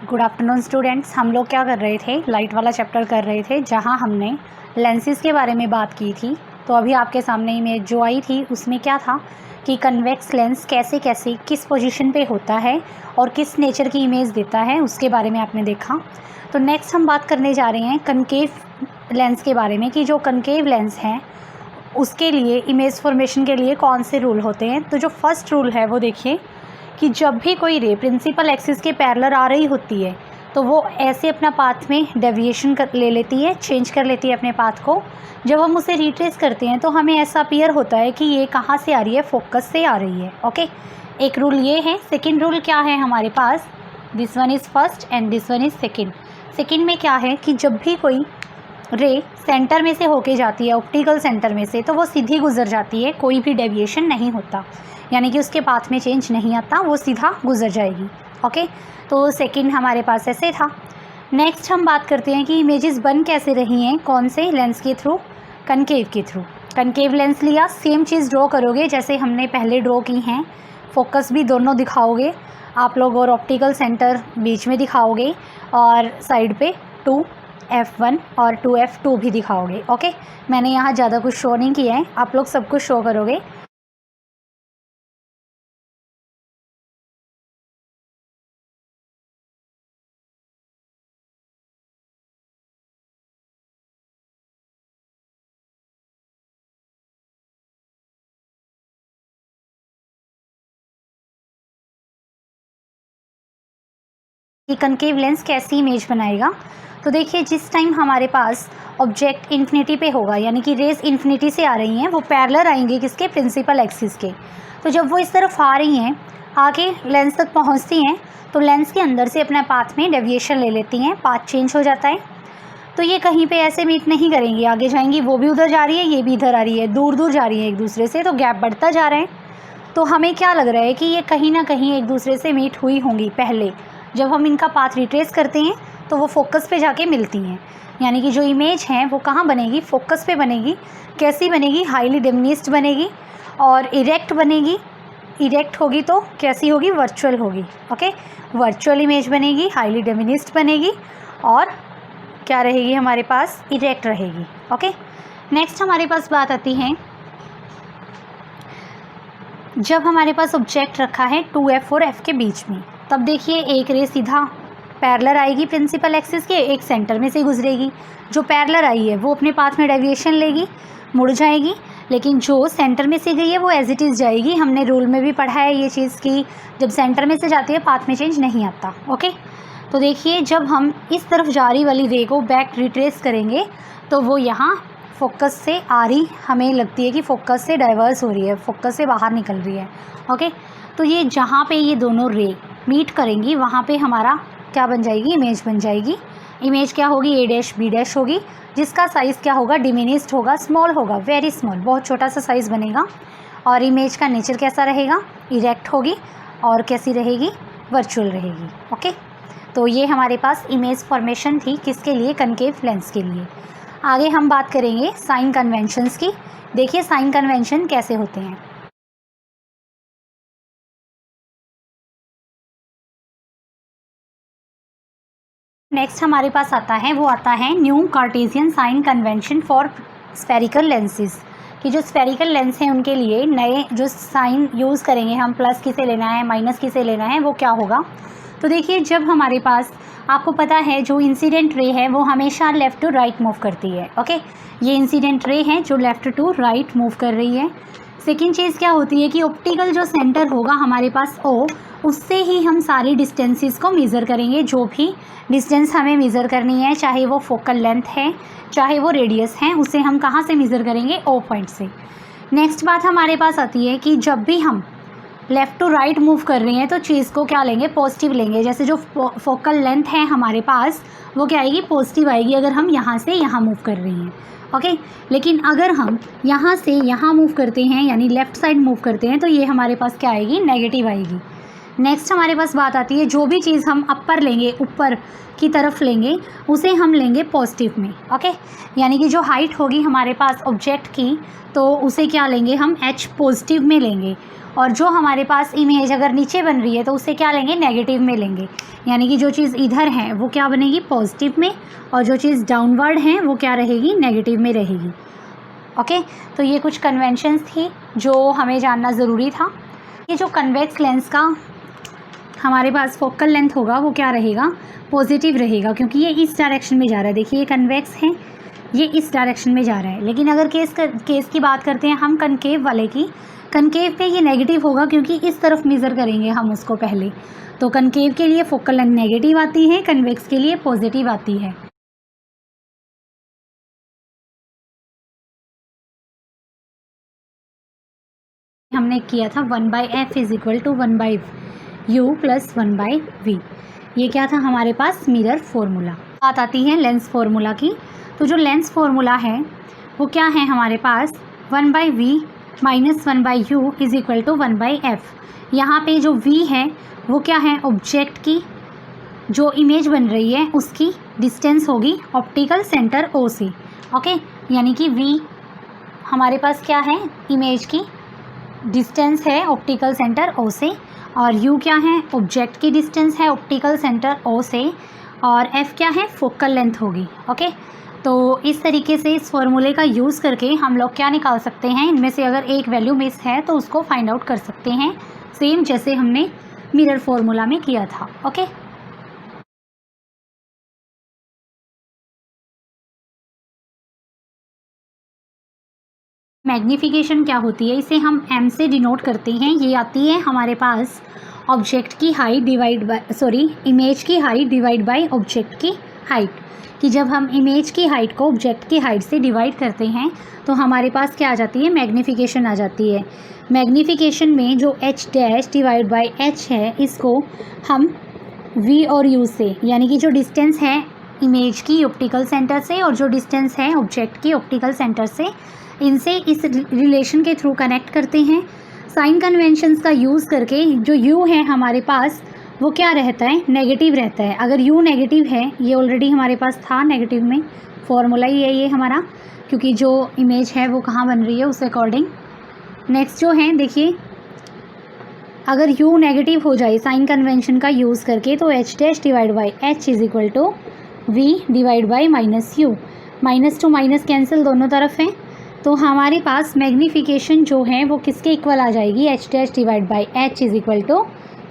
Good afternoon students. हम लोग क्या कर रहे थे, लाइट वाला चैप्टर कर रहे थे जहां हमने लेंसेज के बारे में बात की थी। तो अभी आपके सामने इमेज जो आई थी उसमें क्या था कि कन्वेक्स लेंस कैसे कैसे किस पोजीशन पे होता है और किस नेचर की इमेज देता है उसके बारे में आपने देखा। तो नेक्स्ट हम बात करने जा रहे हैं कनकेव लेंस के बारे में कि जो कनकेव लेंस है उसके लिए इमेज फॉर्मेशन के लिए कौन से रूल होते हैं। तो जो फर्स्ट रूल है वो देखिए कि जब भी कोई रे प्रिंसिपल एक्सिस के पैरेलल आ रही होती है तो वो ऐसे अपना पाथ में डेविएशन ले लेती है, चेंज कर लेती है अपने पाथ को। जब हम उसे रिट्रेस करते हैं तो हमें ऐसा अपीयर होता है कि ये कहाँ से आ रही है, फोकस से आ रही है। ओके, एक रूल ये है। सेकंड रूल क्या है हमारे पास, this one is first and this one is second. Second में क्या है कि जब भी कोई रे सेंटर में से होके जाती है, ऑप्टिकल सेंटर में से, तो वो सीधी गुजर जाती है, कोई भी डेविएशन नहीं होता, यानी कि उसके पाथ में चेंज नहीं आता, वो सीधा गुजर जाएगी। ओके, तो सेकंड हमारे पास ऐसे था। नेक्स्ट हम बात करते हैं कि इमेजेस बन कैसे रही हैं, कौन से लेंस के थ्रू, कनकेव के थ्रू। कनकेव लेंस लिया, सेम चीज़ ड्रॉ करोगे जैसे हमने पहले ड्रॉ की हैं। फोकस भी दोनों दिखाओगे आप लोग और ऑप्टिकल सेंटर बीच में दिखाओगे और साइड पे 2F1 और 2F2 भी दिखाओगे। ओके, मैंने यहाँ ज़्यादा कुछ शो नहीं किया है, आप लोग सब कुछ शो करोगे। कि कनकेव लेंस कैसी इमेज बनाएगा। तो देखिए, जिस टाइम हमारे पास ऑब्जेक्ट इन्फिनिटी पे होगा, यानी कि रेज इन्फिनिटी से आ रही हैं, वो पैरेलल आएंगे किसके, प्रिंसिपल एक्सिस के। तो जब वो इस तरफ आ रही हैं, आके लेंस तक पहुंचती हैं, तो लेंस के अंदर से अपने पाथ में डेविएशन ले लेती हैं, पाथ चेंज हो जाता है। तो ये कहीं पे ऐसे मीट नहीं करेंगी, आगे जाएंगी, वो भी उधर जा रही है, ये भी इधर आ रही है, दूर दूर जा रही है एक दूसरे से, तो गैप बढ़ता जा रहा है। तो हमें क्या लग रहा है कि ये कहीं ना कहीं एक दूसरे से मीट हुई होंगी पहले। जब हम इनका पाथ रिट्रेस करते हैं तो वो फोकस पे जाके मिलती हैं, यानी कि जो इमेज है वो कहाँ बनेगी, फोकस पे बनेगी। कैसी बनेगी, हाईली डिमिनिस्ड बनेगी और इरेक्ट बनेगी। इरेक्ट होगी तो कैसी होगी, वर्चुअल होगी। ओके, वर्चुअल इमेज बनेगी, हाईली डिमिनिस्ड बनेगी और क्या रहेगी हमारे पास, इरेक्ट रहेगी। ओके, नेक्स्ट हमारे पास बात आती है जब हमारे पास ऑब्जेक्ट रखा है 2F और F के बीच में, तब देखिए एक रे सीधा पैरेलल आएगी प्रिंसिपल एक्सिस के, एक सेंटर में से गुजरेगी। जो पैरेलल आई है वो अपने पाथ में डेविएशन लेगी, मुड़ जाएगी, लेकिन जो सेंटर में से गई है वो एज इट इज़ जाएगी। हमने रूल में भी पढ़ा है ये चीज़ की जब सेंटर में से जाती है पाथ में चेंज नहीं आता। ओके, तो देखिए जब हम इस तरफ जा रही वाली रे को बैक रिट्रेस करेंगे तो वो यहाँ फोकस से आ रही, हमें लगती है कि फोकस से डाइवर्स हो रही है, फोकस से बाहर निकल रही है। ओके, तो ये जहाँ पे ये दोनों रे मीट करेंगी वहाँ पे हमारा क्या बन जाएगी, इमेज बन जाएगी। इमेज क्या होगी, A', B' होगी, जिसका साइज़ क्या होगा, डिमिनिस्ड होगा, स्मॉल होगा, वेरी स्मॉल, बहुत छोटा सा साइज़ बनेगा। और इमेज का नेचर कैसा रहेगा, इरेक्ट होगी और कैसी रहेगी, वर्चुअल रहेगी। ओके, तो ये हमारे पास इमेज फॉर्मेशन थी किसके लिए, कनकेव लेंस के लिए। आगे हम बात करेंगे साइन कन्वेंशंस की। देखिए साइन कन्वेंशन कैसे होते हैं। नेक्स्ट हमारे पास आता है, वो आता है new Cartesian sign convention for spherical lenses. कि जो स्फेरिकल लेंस हैं उनके लिए नए जो साइन यूज़ करेंगे हम, प्लस किसे लेना है, माइनस किसे लेना है, वो क्या होगा। तो देखिए जब हमारे पास, आपको पता है जो इंसिडेंट रे है वो हमेशा लेफ़्ट टू राइट मूव करती है। ओके, ये इंसिडेंट रे है जो लेफ़्ट टू राइट मूव कर रही है। सेकेंड चीज़ क्या होती है कि ऑप्टिकल जो सेंटर होगा हमारे पास O, उससे ही हम सारी डिस्टेंसेस को मेज़र करेंगे। जो भी डिस्टेंस हमें मेज़र करनी है, चाहे वो फोकल लेंथ है चाहे वो रेडियस है, उसे हम कहाँ से मेज़र करेंगे, O पॉइंट से। नेक्स्ट बात हमारे पास आती है कि जब भी हम लेफ़्ट टू राइट मूव कर रहे हैं तो चीज़ को क्या लेंगे, पॉजिटिव लेंगे। जैसे जो फोकल लेंथ है हमारे पास वो क्या आएगी, पॉजिटिव आएगी अगर हम यहाँ से यहाँ मूव कर रहे हैं। ओके, लेकिन अगर हम यहाँ से यहाँ मूव करते हैं, यानी लेफ़्ट साइड मूव करते हैं, तो ये हमारे पास क्या आएगी, नेगेटिव आएगी। नेक्स्ट हमारे पास बात आती है जो भी चीज़ हम अपर लेंगे, ऊपर की तरफ लेंगे, उसे हम लेंगे पॉजिटिव में। ओके, यानी कि जो हाइट होगी हमारे पास ऑब्जेक्ट की, तो उसे क्या लेंगे हम, एच पॉजिटिव में लेंगे। और जो हमारे पास इमेज अगर नीचे बन रही है तो उसे क्या लेंगे, नेगेटिव में लेंगे। यानी कि जो चीज़ इधर है वो क्या बनेगी, पॉजिटिव में, और जो चीज़ डाउनवर्ड है वो क्या रहेगी, नेगेटिव में रहेगी। ओके, तो ये कुछ कन्वेंशंस थी जो हमें जानना ज़रूरी था। ये जो कन्वेक्स लेंस का हमारे पास फोकल लेंथ होगा वो क्या रहेगा, पॉजिटिव रहेगा, क्योंकि ये इस डायरेक्शन में जा रहा है। देखिए ये कन्वेक्स है, ये इस डायरेक्शन में जा रहा है। लेकिन अगर केस की बात करते हैं हम कनकेव वाले की, कनकेव पे ये नेगेटिव होगा क्योंकि इस तरफ मेज़र करेंगे हम उसको पहले। तो कनकेव के लिए फोकल लेंथ नेगेटिव आती है, कन्वेक्स के लिए पॉजिटिव आती है। हमने किया था 1/f is equal to 1/u plus 1/v। ये क्या था हमारे पास, मिरर फार्मूला। बात आती है लेंस फार्मूला की। तो जो लेंस फार्मूला है वो क्या है हमारे पास, 1/v minus 1/u is equal to 1/f। यहाँ पे जो v है वो क्या है, ऑब्जेक्ट की जो इमेज बन रही है उसकी डिस्टेंस होगी ऑप्टिकल सेंटर O से। ओके, यानी कि v हमारे पास क्या है, इमेज की डिस्टेंस है ऑप्टिकल सेंटर O से, और u क्या है, ऑब्जेक्ट की डिस्टेंस है ऑप्टिकल सेंटर O से, और f क्या है, फोकल लेंथ होगी। ओके, तो इस तरीके से इस फॉर्मूले का यूज़ करके हम लोग क्या निकाल सकते हैं, इनमें से अगर एक वैल्यू मिस है तो उसको फाइंड आउट कर सकते हैं, सेम जैसे हमने मिरर फार्मूला में किया था। ओके, मैग्नीफिकेशन क्या होती है, इसे हम m से डिनोट करते हैं। ये आती है हमारे पास ऑब्जेक्ट की हाइट डिवाइड बाय इमेज की हाइट डिवाइड बाय ऑब्जेक्ट की हाइट, कि जब हम इमेज की हाइट को ऑब्जेक्ट की हाइट से डिवाइड करते हैं तो हमारे पास क्या आ जाती है, मैग्नीफिकेशन आ जाती है। मैग्नीफिकेशन में जो h dash divide by h है, इसको हम v और u से, यानी कि जो डिस्टेंस है इमेज की ऑप्टिकल सेंटर से और जो डिस्टेंस है ऑब्जेक्ट की ऑप्टिकल सेंटर से, इनसे इस रिलेशन के थ्रू कनेक्ट करते हैं। साइन कन्वेंशंस का यूज़ करके जो u है हमारे पास वो क्या रहता है, नेगेटिव रहता है। अगर u नेगेटिव है, ये ऑलरेडी हमारे पास था नेगेटिव में, फॉर्मूला ही है ये हमारा, क्योंकि जो इमेज है वो कहाँ बन रही है उस अकॉर्डिंग। नेक्स्ट जो है देखिए, अगर u नेगेटिव हो जाए साइन कन्वेंशन का यूज़ करके, तो h dash divide by h is equal to v divide by minus u। Minus to minus cancel दोनों तरफ हैं, तो हमारे पास मैग्नीफिकेशन जो है वो किसके इक्वल आ जाएगी, h dash divide by h is equal to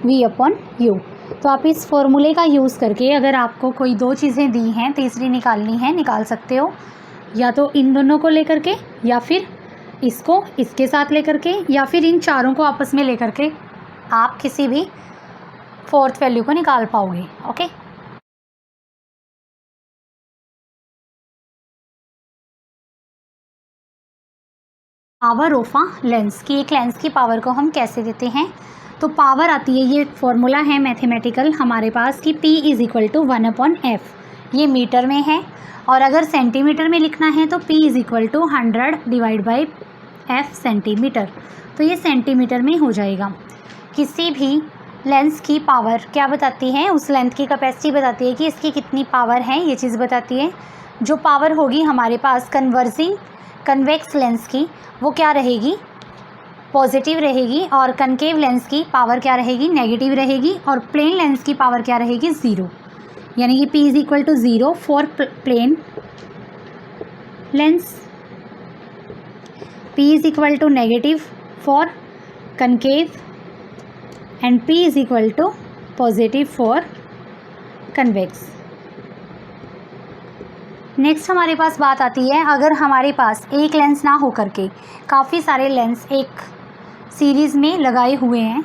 v upon u। तो आप इस फॉर्मूले का यूज़ करके अगर आपको कोई दो चीज़ें दी हैं, तीसरी निकालनी है, निकाल सकते हो, या तो इन दोनों को लेकर के, या फिर इसको इसके साथ लेकर के, या फिर इन चारों को आपस में लेकर के आप किसी भी फोर्थ वैल्यू को निकाल पाओगे। Okay, power of a lens की, एक लेंस की पावर को हम कैसे देते हैं, तो पावर आती है, ये फॉर्मूला है मैथमेटिकल हमारे पास कि P is equal to 1/f। ये मीटर में है, और अगर सेंटीमीटर में लिखना है तो P is equal to 100 divide by f centimetre. तो ये सेंटीमीटर में हो जाएगा। किसी भी लेंस की पावर क्या बताती है, उस लेंथ की कैपेसिटी बताती है कि इसकी कितनी पावर है, ये चीज़ बताती है। जो पावर होगी हमारे पास कन्वर्जिंग कन्वेक्स लेंस की वो क्या रहेगी, पॉजिटिव रहेगी, और कनकेव लेंस की पावर क्या रहेगी, नेगेटिव रहेगी, और प्लेन लेंस की पावर क्या रहेगी, 0। यानी कि P is equal to 0 for plane lens, P is equal to negative for concave, and P is equal to positive for convex. Next हमारे पास बात आती है, अगर हमारे पास एक लेंस ना हो करके काफ़ी सारे लेंस एक सीरीज़ में लगाए हुए हैं,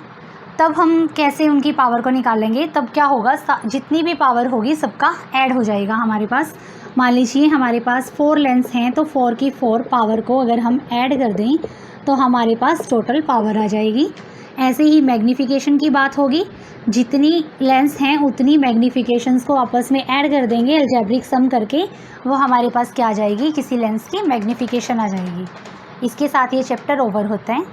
तब हम कैसे उनकी पावर को निकालेंगे। तब क्या होगा, जितनी भी पावर होगी सबका ऐड हो जाएगा हमारे पास। मान लीजिए हमारे पास 4 लेंस हैं, तो 4 की 4 पावर को अगर हम ऐड कर दें तो हमारे पास टोटल पावर आ जाएगी। ऐसे ही मैग्नीफिकेशन की बात होगी, जितनी लेंस हैं उतनी मैग्नीफिकेशंस को आपस में ऐड कर देंगे अलजेब्रिक सम करके, वो हमारे पास क्या आ जाएगी, किसी लेंस की मैग्नीफिकेशन आ जाएगी। इसके साथ ये चैप्टर ओवर होता है।